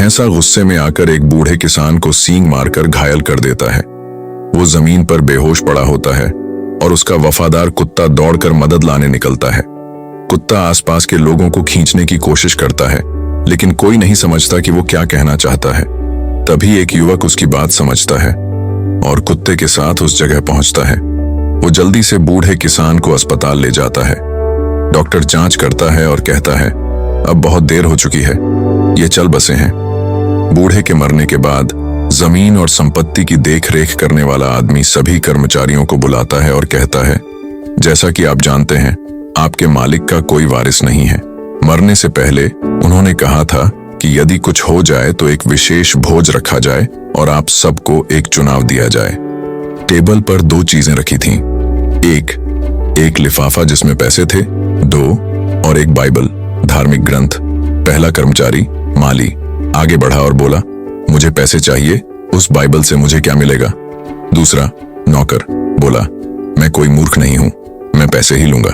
भैंसा गुस्से में आकर एक बूढ़े किसान को सींग मारकर घायल कर देता है। वो जमीन पर बेहोश पड़ा होता है और उसका वफादार कुत्ता दौड़कर मदद लाने निकलता है। कुत्ता आसपास के लोगों को खींचने की कोशिश करता है, लेकिन कोई नहीं समझता कि वो क्या कहना चाहता है। तभी एक युवक उसकी बात समझता है और कुत्ते के साथ उस जगह पहुंचता है। वो जल्दी से बूढ़े किसान को अस्पताल ले जाता है। डॉक्टर जांच करता है और कहता है, अब बहुत देर हो चुकी है, ये चल बसे हैं। बूढ़े के मरने के बाद जमीन और संपत्ति की देखरेख करने वाला आदमी सभी कर्मचारियों को बुलाता है और कहता है, जैसा कि आप जानते हैं, आपके मालिक का कोई वारिस नहीं है। मरने से पहले उन्होंने कहा था कि यदि कुछ हो जाए तो एक विशेष भोज रखा जाए और आप सबको एक चुनाव दिया जाए। टेबल पर 2 चीजें रखी थीं। एक लिफाफा जिसमें पैसे थे, 2 और एक बाइबल, धार्मिक ग्रंथ। पहला कर्मचारी माली आगे बढ़ा और बोला, मुझे पैसे चाहिए, उस बाइबल से मुझे क्या मिलेगा? दूसरा नौकर बोला, मैं कोई मूर्ख नहीं हूं, मैं पैसे ही लूंगा।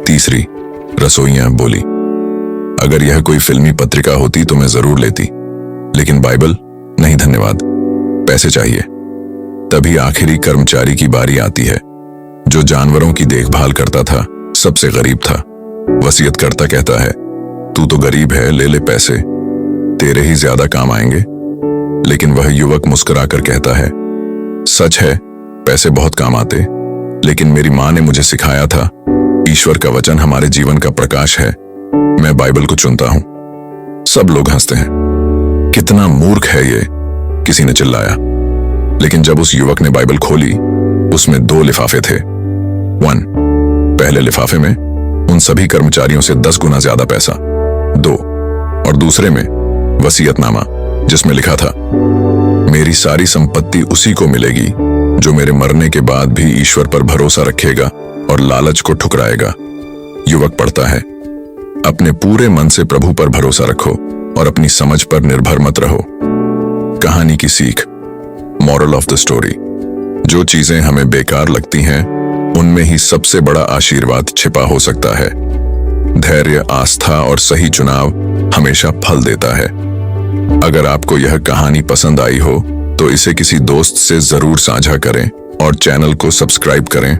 तीसरी रसोइया बोली, अगर यह कोई फिल्मी पत्रिका होती तो मैं जरूर लेती, लेकिन बाइबल नहीं धन्यवाद, पैसे चाहिए। तभी आखिरी कर्मचारी की बारी आती है, जो जानवरों की देखभाल करता था, सबसे गरीब था। वसीयत करता कहता है, तू तो गरीब है, ले ले पैसे, तेरे ही ज्यादा काम आएंगे। लेकिन वह युवक मुस्कुराकर कहता है, सच है, पैसे बहुत काम आते, लेकिन मेरी मां ने मुझे सिखाया था, ईश्वर का वचन हमारे जीवन का प्रकाश है, मैं बाइबल को चुनता हूं। सब लोग हंसते हैं। कितना मूर्ख है ये, किसी ने चिल्लाया। लेकिन जब उस युवक ने बाइबल खोली, उसमें 2 लिफाफे थे। 1, पहले लिफाफे में उन सभी कर्मचारियों से 10 गुना ज्यादा पैसा। 2, और दूसरे में वसीयतनामा, जिसमें लिखा था, मेरी सारी संपत्ति उसी को मिलेगी जो मेरे मरने के बाद भी ईश्वर पर भरोसा रखेगा और लालच को ठुकराएगा। युवक पढ़ता है, अपने पूरे मन से प्रभु पर भरोसा रखो और अपनी समझ पर निर्भर मत रहो। कहानी की सीख, मॉरल ऑफ द स्टोरी, जो चीजें हमें बेकार लगती हैं, उनमें ही सबसे बड़ा आशीर्वाद छिपा हो सकता है। धैर्य, आस्था और सही चुनाव हमेशा फल देता है। अगर आपको यह कहानी पसंद आई हो तो इसे किसी दोस्त से जरूर साझा करें और चैनल को सब्सक्राइब करें